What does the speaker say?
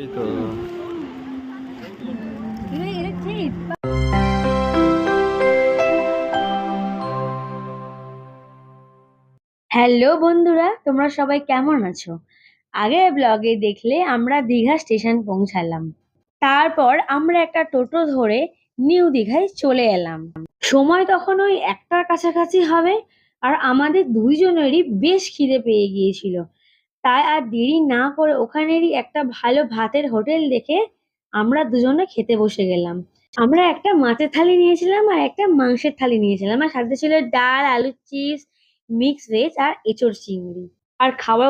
এই তো হ্যালো বন্ধুরা, তোমরা সবাই কেমন আছো? আগের ব্লগে দেখলে আমরা দীঘা স্টেশন পৌঁছালাম। তারপর আমরা একটা টোটো ধরে নিউ দীঘায় চলে এলাম। সময় তখন ওই 1টার কাছাকাছি হবে, আর আমাদের দুইজনেরই বেশ খিদে পেয়ে গিয়েছিল। তাই আর দেরি না করে ওখানেরই একটা ভালো ভাতের হোটেল দেখে আমরা দুজনে খেতে বসে গেলাম। আমরা একটা মাছের থালি নিয়েছিলাম আর একটা মাংসের থালি নিয়েছিলাম, আর সাথে ছিল ডাল, আলু চিপস, মিক্স ভেজ আর এঁচোড় চিংড়ি। আর খাবার